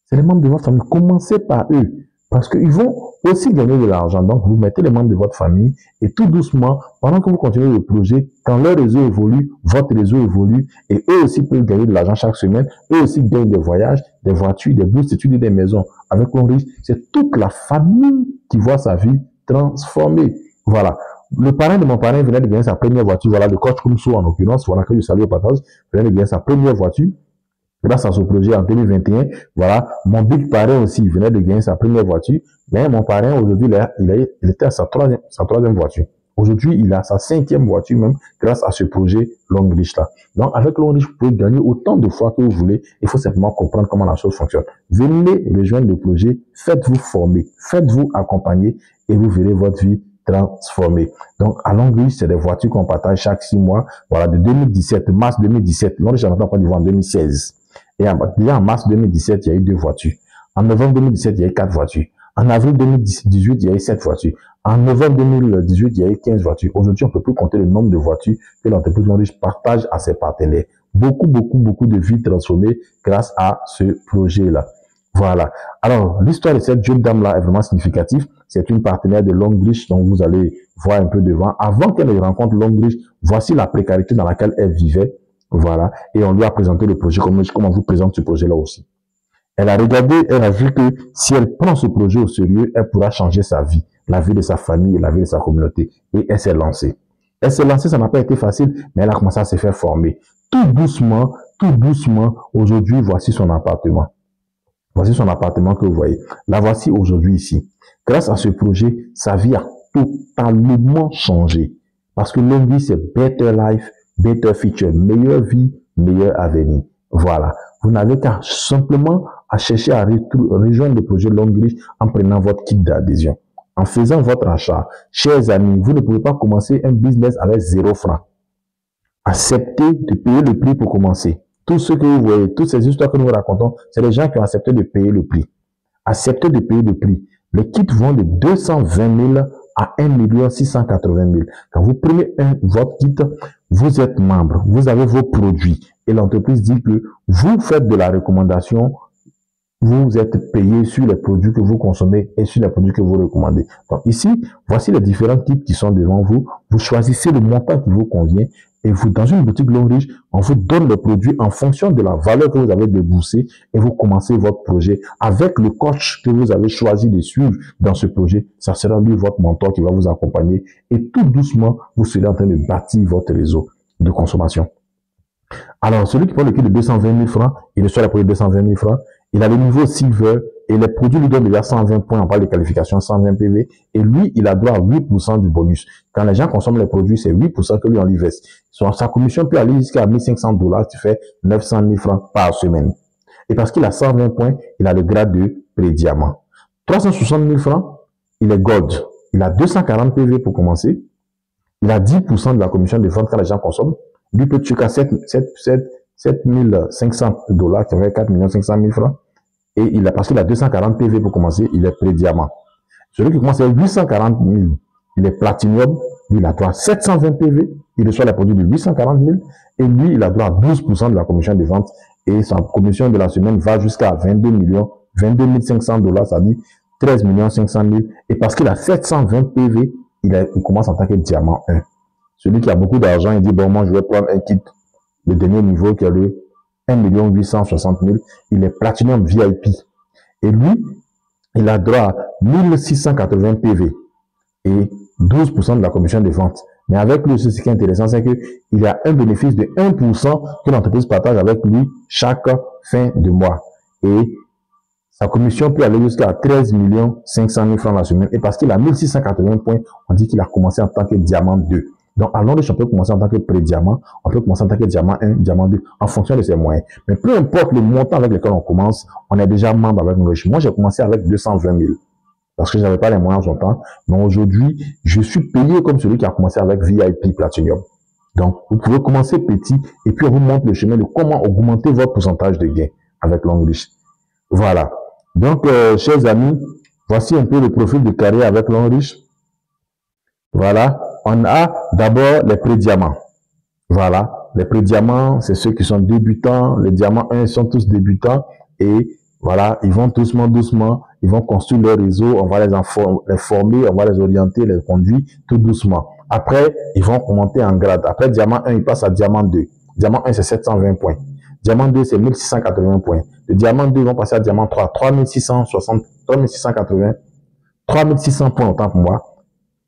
C'est les membres de votre famille. Commencez par eux. Parce qu'ils vont aussi gagner de l'argent. Donc, vous mettez les membres de votre famille et tout doucement, pendant que vous continuez le projet, quand leur réseau évolue, votre réseau évolue et eux aussi peuvent gagner de l'argent chaque semaine. Eux aussi gagnent des voyages, des voitures, des bourses d'études et des maisons. Avec Longlish, c'est toute la famille qui voit sa vie transformée. Voilà. Le parrain de mon parrain venait de gagner sa première voiture. Voilà, le coach Kumso en l'occurrence. Voilà, que je salue au passage. Venait de gagner sa première voiture. Grâce à ce projet en 2021, voilà, mon big parrain aussi venait de gagner sa première voiture, mais mon parrain aujourd'hui, il était à sa troisième voiture. Aujourd'hui, il a sa 5e voiture même grâce à ce projet Longlish là. Donc, avec Longlish, vous pouvez gagner autant de fois que vous voulez. Il faut simplement comprendre comment la chose fonctionne. Venez rejoindre le projet, faites-vous former, faites-vous accompagner et vous verrez votre vie transformée. Donc, à Longlish, c'est des voitures qu'on partage chaque 6 mois. Voilà, de 2017, mars 2017, Longlish a maintenant en 2016. Et déjà en mars 2017, il y a eu 2 voitures. En novembre 2017, il y a eu 4 voitures. En avril 2018, il y a eu 7 voitures. En novembre 2018, il y a eu 15 voitures. Aujourd'hui, on ne peut plus compter le nombre de voitures que l'entreprise Longlish partage à ses partenaires. Beaucoup de vies transformées grâce à ce projet-là. Voilà. Alors, l'histoire de cette jeune dame-là est vraiment significative. C'est une partenaire de Longbridge, dont vous allez voir un peu devant. Avant qu'elle ne rencontre Longbridge, voici la précarité dans laquelle elle vivait. Voilà. Et on lui a présenté le projet, comme on vous présente ce projet-là aussi. Elle a regardé, elle a vu que si elle prend ce projet au sérieux, elle pourra changer sa vie, la vie de sa famille et la vie de sa communauté. Et elle s'est lancée. Elle s'est lancée, ça n'a pas été facile, mais elle a commencé à se faire former. Tout doucement, aujourd'hui, voici son appartement. Voici son appartement que vous voyez. La voici aujourd'hui ici. Grâce à ce projet, sa vie a totalement changé. Parce que Longbridge, c'est better life, better future, meilleure vie, meilleur avenir. Voilà. Vous n'avez qu'à simplement à chercher à rejoindre le projet Longbridge en prenant votre kit d'adhésion. En faisant votre achat, chers amis, vous ne pouvez pas commencer un business avec 0 francs. Acceptez de payer le prix pour commencer. Tout ce que vous voyez, toutes ces histoires que nous racontons, c'est les gens qui ont accepté de payer le prix. Acceptez de payer le prix. Les kits vont de 220 000 à 1 680 000. Quand vous prenez votre kit, vous êtes membre, vous avez vos produits et l'entreprise dit que vous faites de la recommandation, vous êtes payé sur les produits que vous consommez et sur les produits que vous recommandez. Donc ici, voici les différents kits qui sont devant vous. Vous choisissez le montant qui vous convient et vous, dans une boutique Longbridge, on vous donne les produits en fonction de la valeur que vous avez déboursée et vous commencez votre projet avec le coach que vous avez choisi de suivre dans ce projet. Ça sera lui votre mentor qui va vous accompagner et tout doucement, vous serez en train de bâtir votre réseau de consommation. Alors, celui qui prend le kit de 220 000 francs, il reçoit la produit de 220 000 francs. Il a le niveau Silver et les produits lui donnent déjà 120 points, on parle de qualification, 120 PV. Et lui, il a droit à 8% du bonus. Quand les gens consomment les produits, c'est 8% que lui, on lui verse. Sa commission peut aller jusqu'à 1 500 $, tu fais 900 000 francs par semaine. Et parce qu'il a 120 points, il a le grade de pré-diamant. 360 000 francs, il est Gold. Il a 240 PV pour commencer. Il a 10% de la commission de vente quand les gens consomment. Lui peut tuer qu'à 7 500 $, qui fait 4 500 000 francs. Et parce qu'il a 240 PV pour commencer, il est pré-diamant. Celui qui commence à 840 000, il est Platinum. Lui, il a droit à 720 PV. Il reçoit les produits de 840 000. Et lui, il a droit à 12% de la commission de vente. Et sa commission de la semaine va jusqu'à 22 500 $, ça dit 13 500 000. Et parce qu'il a 720 PV, il commence en tant que diamant 1. Celui qui a beaucoup d'argent, il dit, bon, moi, je vais prendre un kit de dernier niveau qui est le 1 860 000. Il est Platinum VIP. Et lui, il a droit à 1680 PV et 12% de la commission de vente. Mais avec lui, ce qui est intéressant, c'est qu'il y a un bénéfice de 1% que l'entreprise partage avec lui chaque fin de mois. Et sa commission peut aller jusqu'à 13 500 000 francs la semaine. Et parce qu'il a 1680 points, on dit qu'il a commencé en tant que diamant 2. Donc, à Longbridge, on peut commencer en tant que pré-diamant, on peut commencer en tant que diamant 1, diamant 2, en fonction de ses moyens. Mais peu importe le montant avec lequel on commence, on est déjà membre avec Longbridge. Moi, j'ai commencé avec 220 000 parce que je n'avais pas les moyens en son temps. Mais aujourd'hui, je suis payé comme celui qui a commencé avec VIP Platinum. Donc, vous pouvez commencer petit et puis on vous montre le chemin de comment augmenter votre pourcentage de gain avec Longbridge. Voilà. Donc, chers amis, voici un peu le profil de carrière avec Longbridge. Voilà, on a d'abord les pré-diamants. Voilà, les pré-diamants, c'est ceux qui sont débutants. Les diamants 1 sont tous débutants. Et voilà, ils vont doucement, ils vont construire leur réseau. On va les former, on va les orienter, les conduire tout doucement. Après, ils vont monter en grade. Après diamant 1, ils passent à diamant 2. Diamant 1, c'est 720 points. Diamant 2, c'est 1680 points. Le diamant 2, ils vont passer à diamant 3, 3660, 3680, 3600 points autant pour moi.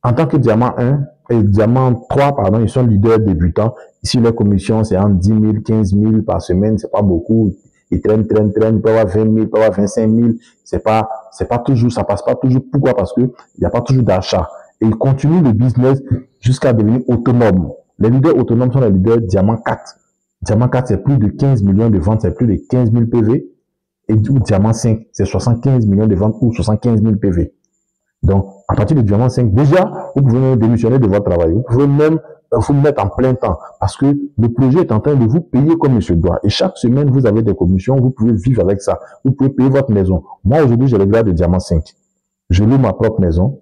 En tant que diamant 1 et diamant 3, pardon, ils sont leaders débutants. Ici, leur commission, c'est entre 10 000, 15 000 par semaine. C'est pas beaucoup. Ils traînent. Ils peuvent avoir 20 000, ils peuvent avoir 25 000. C'est pas toujours, ça passe pas toujours. Pourquoi? Parce que il n'y a pas toujours d'achat. Et ils continuent le business jusqu'à devenir autonomes. Les leaders autonomes sont les leaders diamant 4. Diamant 4, c'est plus de 15 millions de ventes, c'est plus de 15 000 PV. Et diamant 5, c'est 75 millions de ventes ou 75 000 PV. Donc, à partir du diamant 5, déjà, vous pouvez même démissionner de votre travail. Vous pouvez même vous mettre en plein temps parce que le projet est en train de vous payer comme il se doit. Et chaque semaine, vous avez des commissions, vous pouvez vivre avec ça. Vous pouvez payer votre maison. Moi, aujourd'hui, j'ai le grade de diamant 5. Je loue ma propre maison.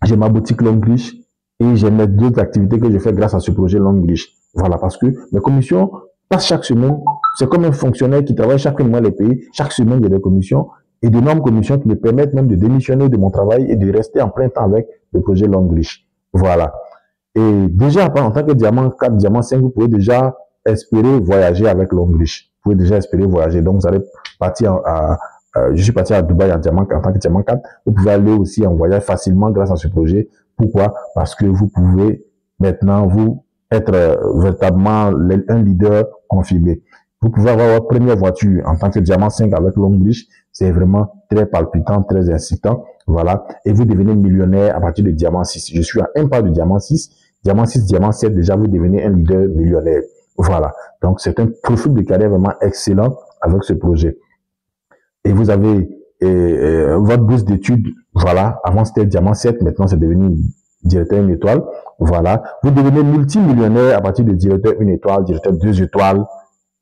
J'ai ma boutique Longbridge et j'ai mes d'autres activités que je fais grâce à ce projet Longbridge. Voilà, parce que mes commissions passe chaque semaine. C'est comme un fonctionnaire qui travaille chaque mois les pays. Chaque semaine, il y a des commissions et d'énormes commissions qui me permettent même de démissionner de mon travail et de rester en plein temps avec le projet Longlish. Voilà. Et déjà, en tant que diamant 4, diamant 5, vous pouvez déjà espérer voyager avec Longlish. Vous pouvez déjà espérer voyager. Donc, vous allez partir je suis parti à Dubaï en tant que diamant 4. Vous pouvez aller aussi en voyage facilement grâce à ce projet. Pourquoi? Parce que vous pouvez maintenant vous être véritablement un leader confirmé. Vous pouvez avoir votre première voiture en tant que diamant 5 avec Longlish. C'est vraiment très palpitant, très incitant. Voilà. Et vous devenez millionnaire à partir de diamant 6. Je suis à un pas de diamant 6. Diamant 6, diamant 7, déjà vous devenez un leader millionnaire. Voilà. Donc c'est un profil de carrière vraiment excellent avec ce projet. Et vous avez votre bourse d'études, voilà. Avant c'était diamant 7, maintenant c'est devenu directeur 1 étoile. Voilà. Vous devenez multimillionnaire à partir de directeur 1 étoile, directeur 2 étoiles.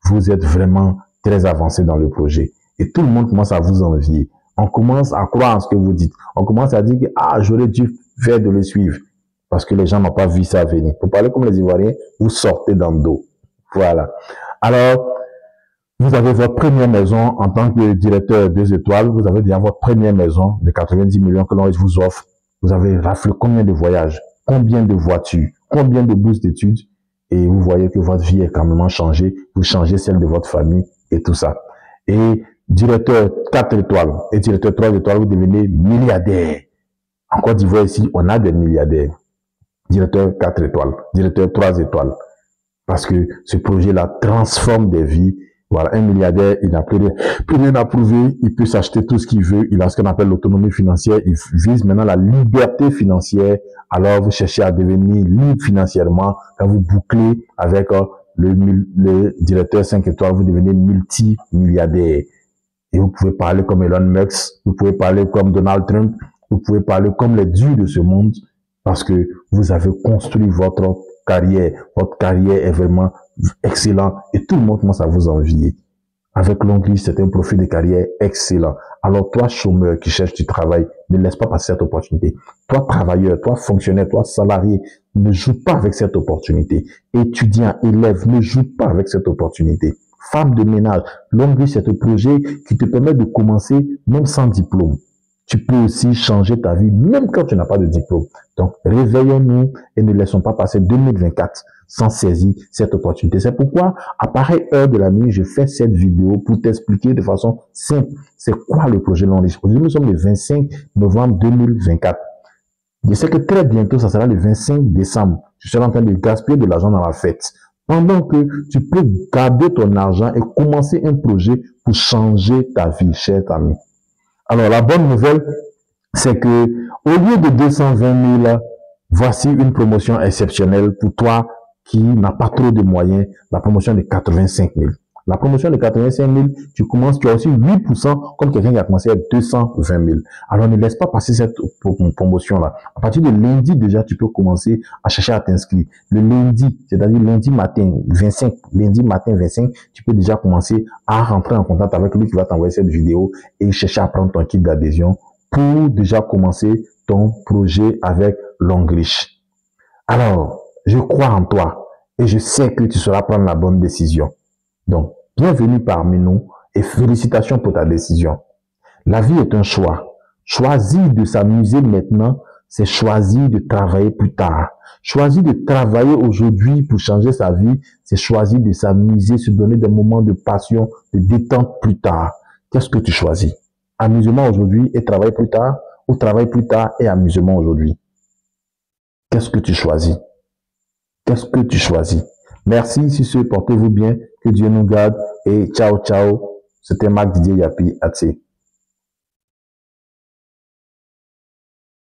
Vous êtes vraiment très avancé dans le projet. Et tout le monde commence à vous envier. On commence à croire en ce que vous dites. On commence à dire que, j'aurais dû faire de le suivre. Parce que les gens n'ont pas vu ça venir. Pour parler comme les Ivoiriens, vous sortez dans le dos. Voilà. Alors, vous avez votre première maison en tant que directeur 2 étoiles. Vous avez déjà votre première maison de 90 millions que l'on vous offre. Vous avez raflé combien de voyages, combien de voitures, combien de bourses d'études. Et vous voyez que votre vie est quand même changée. Vous changez celle de votre famille et tout ça. Et directeur 4 étoiles et directeur 3 étoiles, vous devenez milliardaire. En Côte d'Ivoire ici, on a des milliardaires. Directeur 4 étoiles, directeur 3 étoiles. Parce que ce projet-là transforme des vies. Voilà, un milliardaire, il n'a plus rien à prouver, il peut s'acheter tout ce qu'il veut, il a ce qu'on appelle l'autonomie financière, il vise maintenant la liberté financière. Alors vous cherchez à devenir libre financièrement. Quand vous bouclez avec le directeur 5 étoiles, vous devenez multimilliardaire. Et vous pouvez parler comme Elon Musk, vous pouvez parler comme Donald Trump, vous pouvez parler comme les dieux de ce monde, parce que vous avez construit votre carrière. Votre carrière est vraiment excellente et tout le monde commence à vous envier. Avec Longlish, c'est un profil de carrière excellent. Alors toi, chômeur qui cherche du travail, ne laisse pas passer cette opportunité. Toi, travailleur, toi, fonctionnaire, toi, salarié, ne joue pas avec cette opportunité. Étudiant, élève, ne joue pas avec cette opportunité. Femme de ménage, Longlish, c'est un projet qui te permet de commencer même sans diplôme. Tu peux aussi changer ta vie, même quand tu n'as pas de diplôme. Donc, réveillons-nous et ne laissons pas passer 2024 sans saisir cette opportunité. C'est pourquoi, à pareille heure de la nuit, je fais cette vidéo pour t'expliquer de façon simple c'est quoi le projet Longlish. Aujourd'hui, nous sommes le 25 novembre 2024. Je sais que très bientôt, ça sera le 25 décembre. Je serai en train de gaspiller de l'argent dans la fête. Pendant que tu peux garder ton argent et commencer un projet pour changer ta vie, cher ami. Alors, la bonne nouvelle, c'est que au lieu de 220 000, voici une promotion exceptionnelle pour toi qui n'as pas trop de moyens, la promotion de 85 000. La promotion de 85 000, tu as aussi 8% comme quelqu'un qui a commencé à 220 000. Alors, ne laisse pas passer cette promotion-là. À partir de lundi, déjà, tu peux commencer à chercher à t'inscrire. Le lundi, c'est-à-dire lundi matin 25, tu peux déjà commencer à rentrer en contact avec lui qui va t'envoyer cette vidéo et chercher à prendre ton kit d'adhésion pour déjà commencer ton projet avec Longlish. Alors, je crois en toi et je sais que tu sauras prendre la bonne décision. Donc, bienvenue parmi nous et félicitations pour ta décision. La vie est un choix. Choisir de s'amuser maintenant, c'est choisir de travailler plus tard. Choisir de travailler aujourd'hui pour changer sa vie, c'est choisir de s'amuser, se donner des moments de passion, de détente plus tard. Qu'est-ce que tu choisis? Amusement aujourd'hui et travail plus tard, ou travail plus tard et amusement aujourd'hui? Qu'est-ce que tu choisis? Qu'est-ce que tu choisis? Merci, si ce, portez-vous bien, que Dieu nous garde et ciao, ciao. C'était Marc Didier Yapi Atsé.